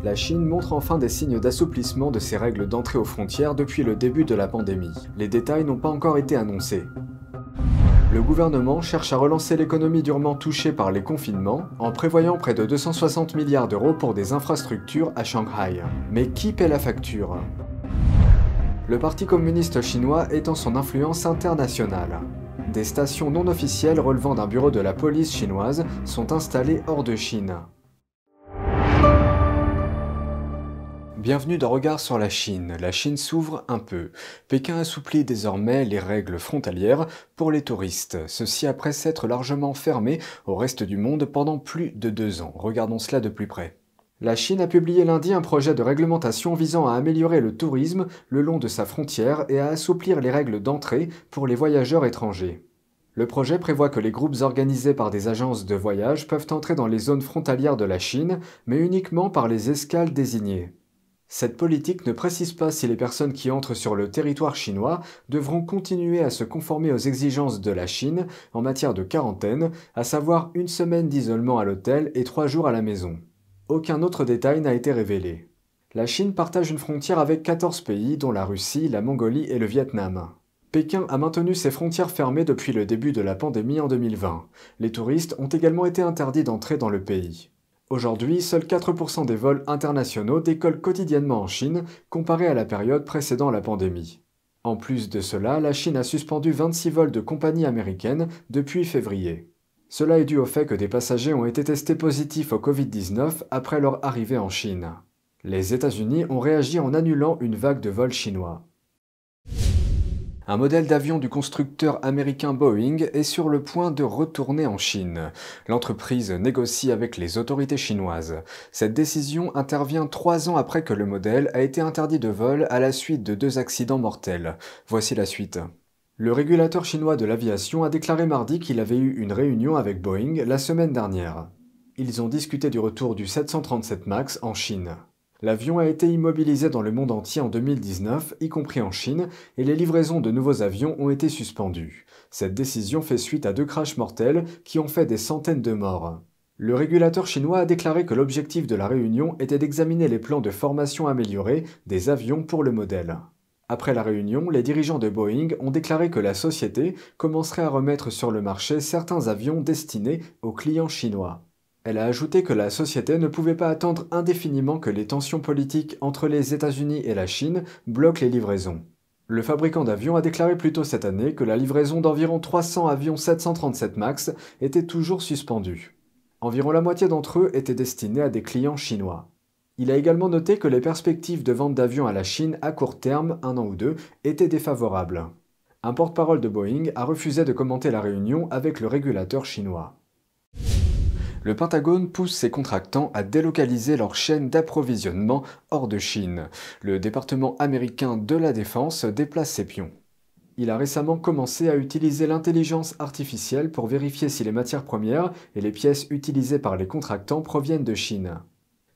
La Chine montre enfin des signes d'assouplissement de ses règles d'entrée aux frontières depuis le début de la pandémie. Les détails n'ont pas encore été annoncés. Le gouvernement cherche à relancer l'économie durement touchée par les confinements en prévoyant près de 260 milliards d'euros pour des infrastructures à Shanghai. Mais qui paie la facture? Le Parti communiste chinois étend son influence internationale. Des stations non officielles relevant d'un bureau de la police chinoise sont installées hors de Chine. Bienvenue dans Regard sur la Chine. La Chine s'ouvre un peu. Pékin assouplit désormais les règles frontalières pour les touristes. Ceci après s'être largement fermé au reste du monde pendant plus de 2 ans. Regardons cela de plus près. La Chine a publié lundi un projet de réglementation visant à améliorer le tourisme le long de sa frontière et à assouplir les règles d'entrée pour les voyageurs étrangers. Le projet prévoit que les groupes organisés par des agences de voyage peuvent entrer dans les zones frontalières de la Chine, mais uniquement par les escales désignées. Cette politique ne précise pas si les personnes qui entrent sur le territoire chinois devront continuer à se conformer aux exigences de la Chine en matière de quarantaine, à savoir 1 semaine d'isolement à l'hôtel et 3 jours à la maison. Aucun autre détail n'a été révélé. La Chine partage une frontière avec 14 pays, dont la Russie, la Mongolie et le Vietnam. Pékin a maintenu ses frontières fermées depuis le début de la pandémie en 2020. Les touristes ont également été interdits d'entrer dans le pays. Aujourd'hui, seuls 4% des vols internationaux décollent quotidiennement en Chine, comparé à la période précédant la pandémie. En plus de cela, la Chine a suspendu 26 vols de compagnies américaines depuis février. Cela est dû au fait que des passagers ont été testés positifs au Covid-19 après leur arrivée en Chine. Les États-Unis ont réagi en annulant une vague de vols chinois. Un modèle d'avion du constructeur américain Boeing est sur le point de retourner en Chine. L'entreprise négocie avec les autorités chinoises. Cette décision intervient 3 ans après que le modèle a été interdit de vol à la suite de 2 accidents mortels. Voici la suite. Le régulateur chinois de l'aviation a déclaré mardi qu'il avait eu une réunion avec Boeing la semaine dernière. Ils ont discuté du retour du 737 MAX en Chine. L'avion a été immobilisé dans le monde entier en 2019, y compris en Chine, et les livraisons de nouveaux avions ont été suspendues. Cette décision fait suite à 2 crashs mortels qui ont fait des centaines de morts. Le régulateur chinois a déclaré que l'objectif de la réunion était d'examiner les plans de formation améliorés des avions pour le modèle. Après la réunion, les dirigeants de Boeing ont déclaré que la société commencerait à remettre sur le marché certains avions destinés aux clients chinois. Elle a ajouté que la société ne pouvait pas attendre indéfiniment que les tensions politiques entre les États-Unis et la Chine bloquent les livraisons. Le fabricant d'avions a déclaré plus tôt cette année que la livraison d'environ 300 avions 737 MAX était toujours suspendue. Environ la moitié d'entre eux étaient destinés à des clients chinois. Il a également noté que les perspectives de vente d'avions à la Chine à court terme, 1 an ou 2, étaient défavorables. Un porte-parole de Boeing a refusé de commenter la réunion avec le régulateur chinois. Le Pentagone pousse ses contractants à délocaliser leur chaîne d'approvisionnement hors de Chine. Le département américain de la Défense déplace ses pions. Il a récemment commencé à utiliser l'intelligence artificielle pour vérifier si les matières premières et les pièces utilisées par les contractants proviennent de Chine.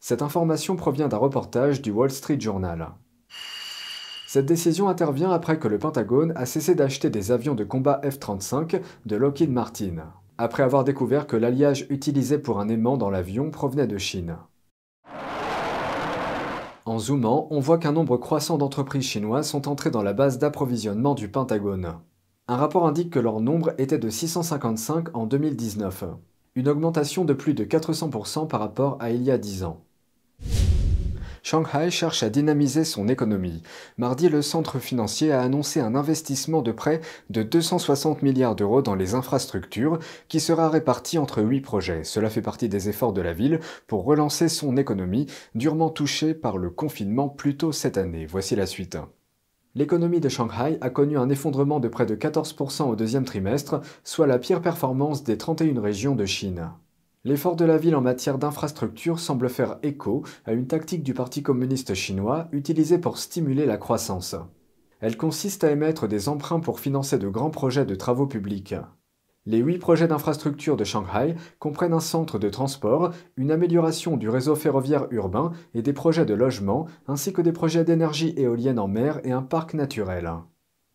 Cette information provient d'un reportage du Wall Street Journal. Cette décision intervient après que le Pentagone a cessé d'acheter des avions de combat F-35 de Lockheed Martin, après avoir découvert que l'alliage utilisé pour un aimant dans l'avion provenait de Chine. En zoomant, on voit qu'un nombre croissant d'entreprises chinoises sont entrées dans la base d'approvisionnement du Pentagone. Un rapport indique que leur nombre était de 655 en 2019, une augmentation de plus de 400% par rapport à il y a 10 ans. Shanghai cherche à dynamiser son économie. Mardi, le centre financier a annoncé un investissement de près de 260 milliards d'euros dans les infrastructures qui sera réparti entre 8 projets. Cela fait partie des efforts de la ville pour relancer son économie, durement touchée par le confinement plus tôt cette année. Voici la suite. L'économie de Shanghai a connu un effondrement de près de 14% au 2e trimestre, soit la pire performance des 31 régions de Chine. L'effort de la ville en matière d'infrastructure semble faire écho à une tactique du Parti communiste chinois utilisée pour stimuler la croissance. Elle consiste à émettre des emprunts pour financer de grands projets de travaux publics. Les 8 projets d'infrastructure de Shanghai comprennent un centre de transport, une amélioration du réseau ferroviaire urbain et des projets de logement, ainsi que des projets d'énergie éolienne en mer et un parc naturel.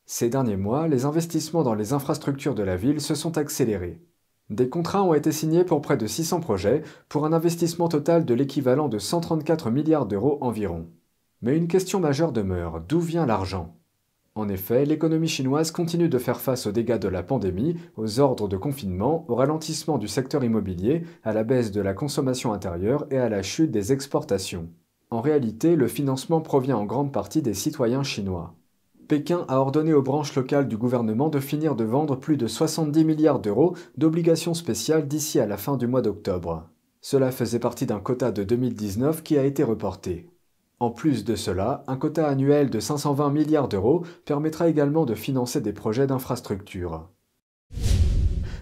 Ces derniers mois, les investissements dans les infrastructures de la ville se sont accélérés. Des contrats ont été signés pour près de 600 projets, pour un investissement total de l'équivalent de 134 milliards d'euros environ. Mais une question majeure demeure, d'où vient l'argent? En effet, l'économie chinoise continue de faire face aux dégâts de la pandémie, aux ordres de confinement, au ralentissement du secteur immobilier, à la baisse de la consommation intérieure et à la chute des exportations. En réalité, le financement provient en grande partie des citoyens chinois. Pékin a ordonné aux branches locales du gouvernement de finir de vendre plus de 70 milliards d'euros d'obligations spéciales d'ici à la fin du mois d'octobre. Cela faisait partie d'un quota de 2019 qui a été reporté. En plus de cela, un quota annuel de 520 milliards d'euros permettra également de financer des projets d'infrastructure.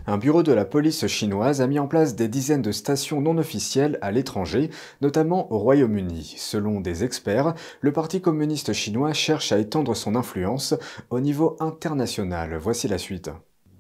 Un bureau de la police chinoise a mis en place des dizaines de stations non officielles à l'étranger, notamment au Royaume-Uni. Selon des experts, le Parti communiste chinois cherche à étendre son influence au niveau international. Voici la suite.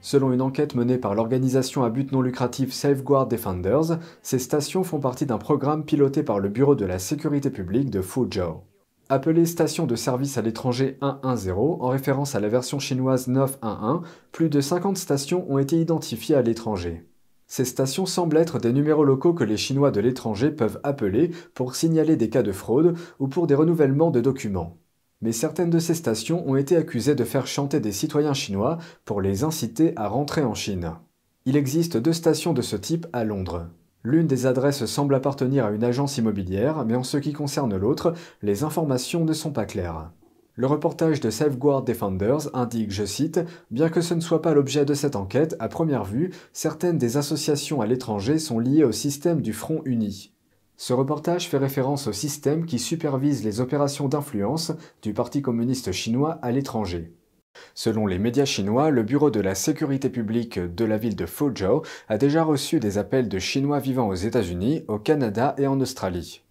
Selon une enquête menée par l'organisation à but non lucratif Safeguard Defenders, ces stations font partie d'un programme piloté par le Bureau de la sécurité publique de Fuzhou. Appelée station de service à l'étranger 110, en référence à la version chinoise 911, plus de 50 stations ont été identifiées à l'étranger. Ces stations semblent être des numéros locaux que les Chinois de l'étranger peuvent appeler pour signaler des cas de fraude ou pour des renouvellements de documents. Mais certaines de ces stations ont été accusées de faire chanter des citoyens chinois pour les inciter à rentrer en Chine. Il existe 2 stations de ce type à Londres. L'une des adresses semble appartenir à une agence immobilière, mais en ce qui concerne l'autre, les informations ne sont pas claires. Le reportage de Safeguard Defenders indique, je cite, « Bien que ce ne soit pas l'objet de cette enquête, à première vue, certaines des associations à l'étranger sont liées au système du Front Uni. » Ce reportage fait référence au système qui supervise les opérations d'influence du Parti communiste chinois à l'étranger. Selon les médias chinois, le bureau de la sécurité publique de la ville de Fuzhou a déjà reçu des appels de Chinois vivant aux États-Unis, au Canada et en Australie.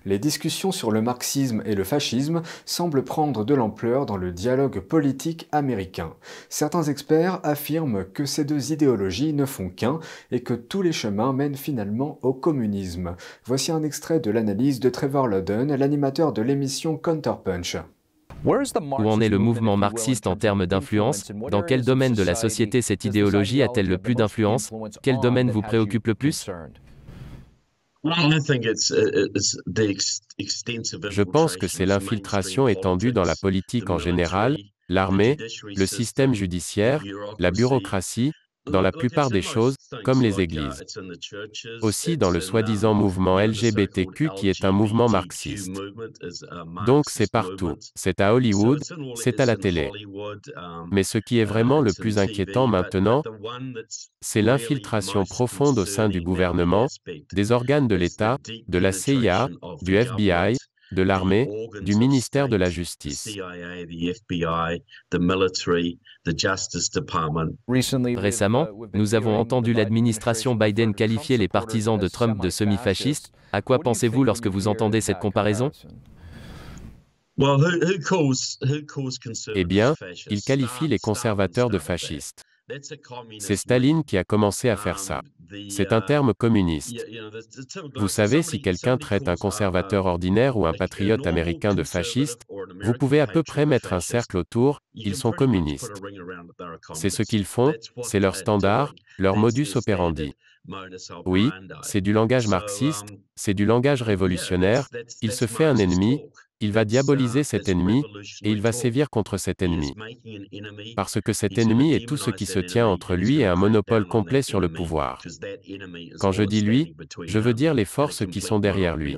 Les discussions sur le marxisme et le fascisme semblent prendre de l'ampleur dans le dialogue politique américain. Certains experts affirment que ces 2 idéologies ne font qu'un et que tous les chemins mènent finalement au communisme. Voici un extrait de l'analyse de Trevor Loudon, l'animateur de l'émission Counterpunch. Où en est le mouvement marxiste en termes d'influence? Dans quel domaine de la société cette idéologie a-t-elle le plus d'influence? Quel domaine vous préoccupe le plus? Je pense que c'est l'infiltration étendue dans la politique en général, l'armée, le système judiciaire, la bureaucratie, dans la plupart des choses, comme les églises. Aussi dans le soi-disant mouvement LGBTQ qui est un mouvement marxiste. Donc c'est partout, c'est à Hollywood, c'est à la télé. Mais ce qui est vraiment le plus inquiétant maintenant, c'est l'infiltration profonde au sein du gouvernement, des organes de l'État, de la CIA, du FBI, de l'armée, du ministère de la Justice. Récemment, nous avons entendu l'administration Biden qualifier les partisans de Trump de semi-fascistes. À quoi pensez-vous lorsque vous entendez cette comparaison? Eh bien, il qualifie les conservateurs de fascistes. C'est Staline qui a commencé à faire ça. C'est un terme communiste. Vous savez, si quelqu'un traite un conservateur ordinaire ou un patriote américain de fasciste, vous pouvez à peu près mettre un cercle autour, ils sont communistes. C'est ce qu'ils font, c'est leur standard, leur modus operandi. Oui, c'est du langage marxiste, c'est du langage révolutionnaire, il se fait un ennemi, il va diaboliser cet ennemi, et il va sévir contre cet ennemi. Parce que cet ennemi est tout ce qui se tient entre lui et un monopole complet sur le pouvoir. Quand je dis lui, je veux dire les forces qui sont derrière lui.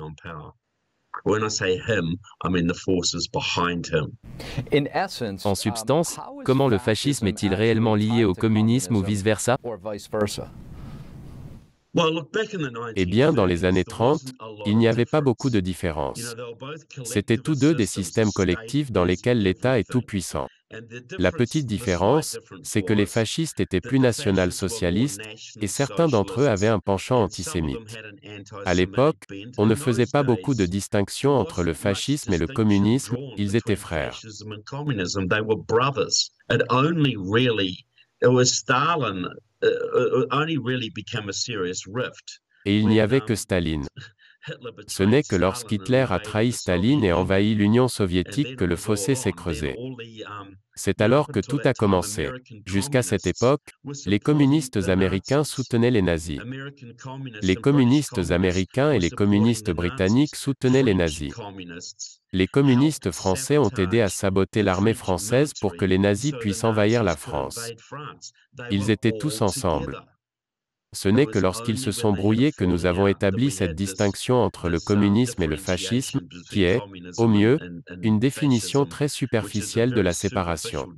En substance, comment le fascisme est-il réellement lié au communisme ou vice-versa? Eh bien, dans les années 30, il n'y avait pas beaucoup de différence. C'étaient tous deux des systèmes collectifs dans lesquels l'État est tout-puissant. La petite différence, c'est que les fascistes étaient plus national-socialistes, et certains d'entre eux avaient un penchant antisémite. À l'époque, on ne faisait pas beaucoup de distinction entre le fascisme et le communisme, ils étaient frères. Et il n'y avait que Staline. Ce n'est que lorsqu'Hitler a trahi Staline et envahi l'Union soviétique que le fossé s'est creusé. C'est alors que tout a commencé. Jusqu'à cette époque, les communistes américains soutenaient les nazis. Les communistes américains et les communistes britanniques soutenaient les nazis. Les communistes français ont aidé à saboter l'armée française pour que les nazis puissent envahir la France. Ils étaient tous ensemble. Ce n'est que lorsqu'ils se sont brouillés que nous avons établi cette distinction entre le communisme et le fascisme, qui est, au mieux, une définition très superficielle de la séparation.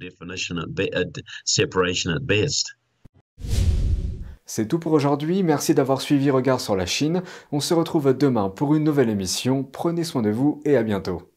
C'est tout pour aujourd'hui, merci d'avoir suivi Regard sur la Chine. On se retrouve demain pour une nouvelle émission. Prenez soin de vous et à bientôt.